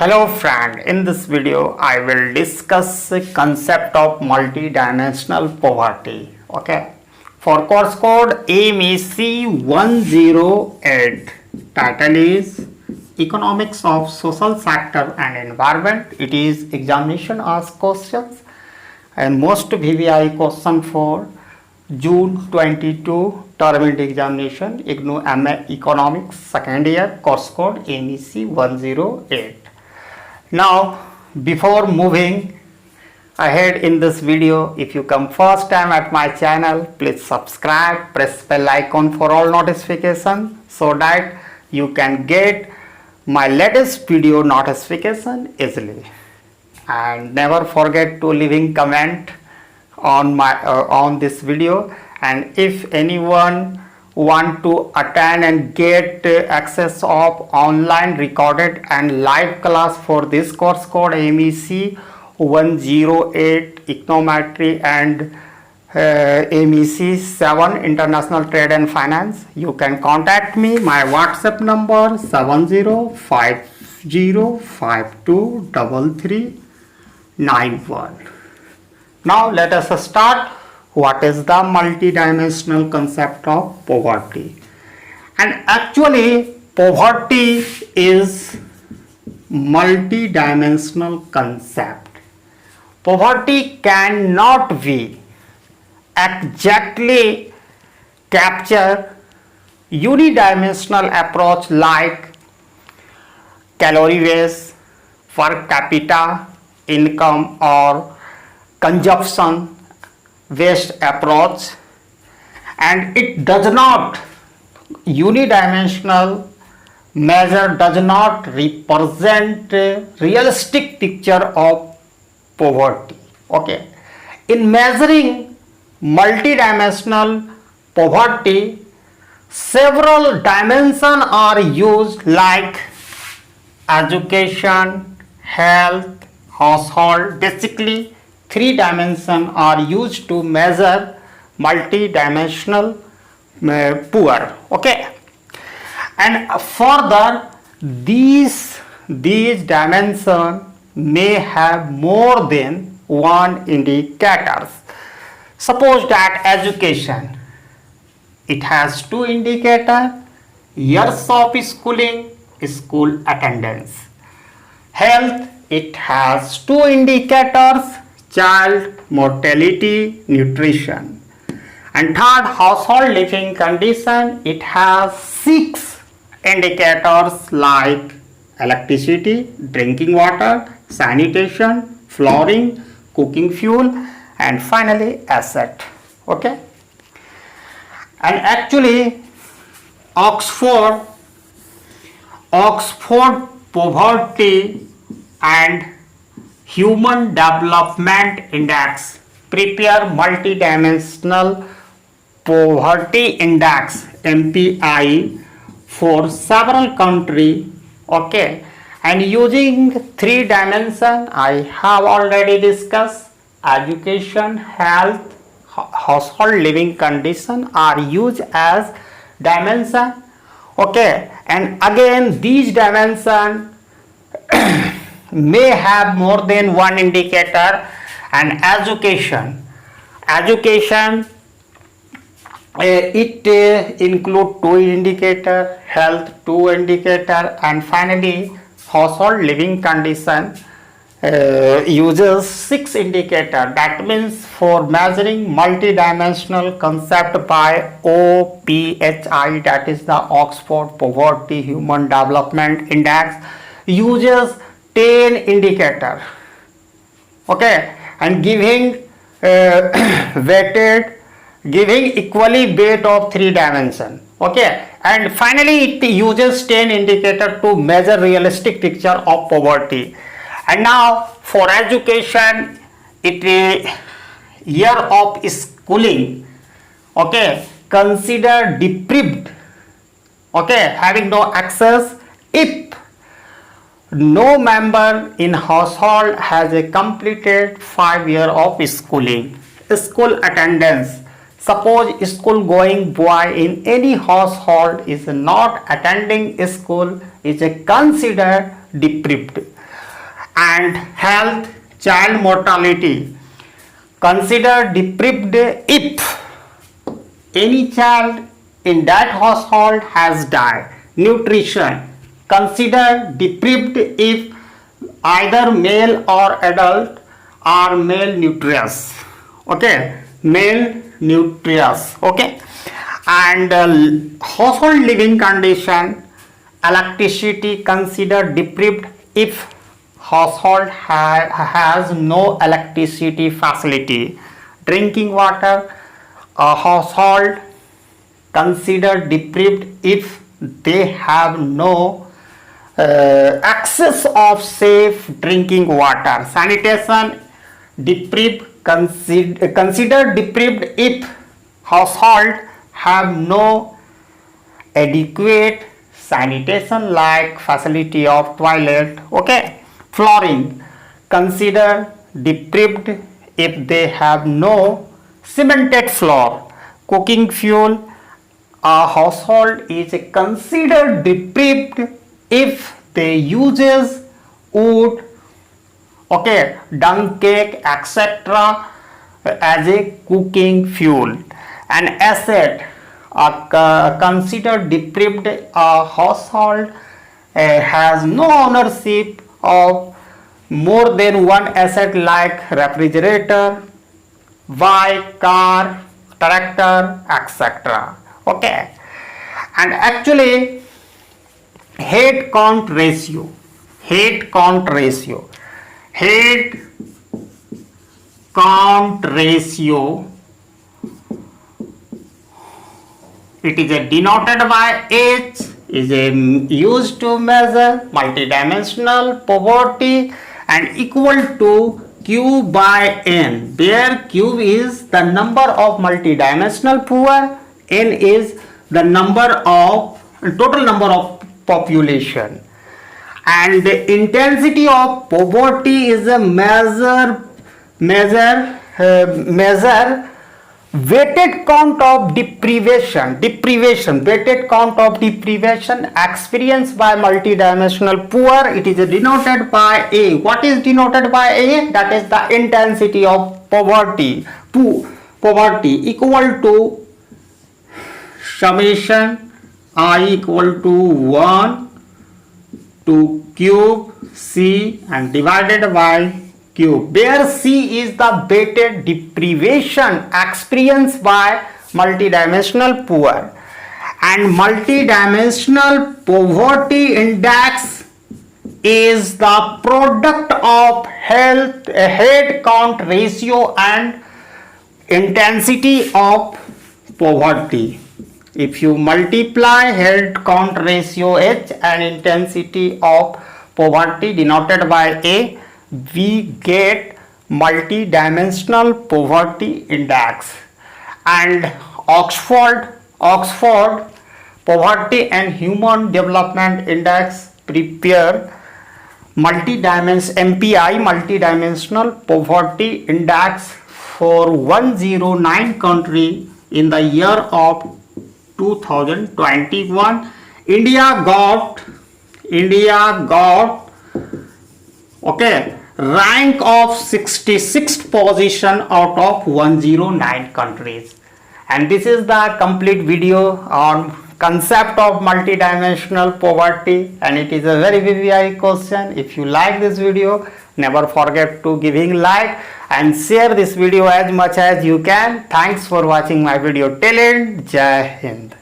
Hello friend, in this video I will discuss the concept of multidimensional poverty. Okay, for course code MEC 108, title is Economics of Social Sector and Environment. It is examination asked questions and most VVI question for June 22 term end examination IGNOU MA Economics second year course code MEC 108. Now, before moving ahead in this video, if you come first time at my channel, please subscribe, press bell icon for all notifications so that you can get my latest video notification easily. And never forget to leaving comment on on this video. And if anyone want to attend and get access of online recorded and live class for this course code MEC 108 econometry and MEC 7 international trade and finance, you can contact me. My WhatsApp number 7050523391. Now let us start. What is the multidimensional concept of poverty? And actually poverty is multidimensional concept. Poverty cannot be exactly capture unidimensional approach like calorie waste, per capita income or consumption waste approach, and it does not unidimensional measure does not represent a realistic picture of poverty. Okay, in measuring multidimensional poverty, several dimensions are used like education, health, household. Basically 3 dimensions are used to measure multidimensional poor. Okay, and further these dimensions may have more than one indicators. Suppose that education, it has 2 indicators: years of schooling, school attendance. Health, it has 2 indicators: child mortality, nutrition. And third, household living condition, it has 6 indicators like electricity, drinking water, sanitation, flooring, cooking fuel, and finally asset. Okay, and actually Oxford Poverty and Human Development Index prepare multidimensional poverty index MPI for several countries. Okay, and using 3 dimensions I have already discussed: education, health, household living condition are used as dimension. Okay, and again these dimensions may have more than one indicator. And education it include 2 indicator, health 2 indicator, and finally household living condition uses 6 indicator. That means for measuring multidimensional concept by OPHI, that is the Oxford Poverty Human Development Index, uses 10 indicator. Okay, and giving equally weight of 3 dimensions. Okay, and finally it uses 10 indicator to measure realistic picture of poverty. And now for education, it year of schooling, okay, consider deprived, okay, having no access if no member in household has a completed 5 years of schooling. School attendance, suppose school going boy in any household is not attending school is considered deprived. and health, child mortality. Consider deprived if any child in that household has died. Nutrition. Consider deprived if either male or adult are malnutritious. Okay, malnutritious. Okay, and household living condition. Electricity. Consider deprived if household has no electricity facility. Drinking water. A household considered deprived if they have no access of safe drinking water. Sanitation. Deprived. Considered deprived if household have no adequate sanitation like facility of toilet. Okay. Flooring. Consider deprived if they have no cemented floor. Cooking fuel. A household is considered deprived if they uses wood, okay, dung cake, etc. as a cooking fuel. An asset. Considered deprived. A household has no ownership of more than one asset like refrigerator, bike, car, tractor, etc. Okay, and actually head count ratio. Head count ratio. Head count ratio. It is denoted by H. Is used to measure multidimensional poverty and equal to Q by N, where Q is the number of multidimensional poor, N is the total number of population, and the intensity of poverty is a measure weighted count of deprivation weighted count of deprivation experienced by multidimensional poor. It is denoted by A. What is denoted by A? That is the intensity of poverty equal to summation I equal to 1 to cube C and divided by cube, where C is the weighted deprivation experienced by multidimensional poor, and multidimensional poverty index is the product of head count ratio and intensity of poverty. If you multiply head count ratio H and intensity of poverty denoted by A, we get multidimensional poverty index. And Oxford Poverty and Human Development Index prepare MPI multidimensional poverty index for 109 country in the year of 2021. India got okay, rank of 66th position out of 109 countries. And this is the complete video on concept of multidimensional poverty, and it is a very VVI question. If you like this video, never forget to giving like and share this video as much as you can. Thanks for watching my video till end. Jai Hind.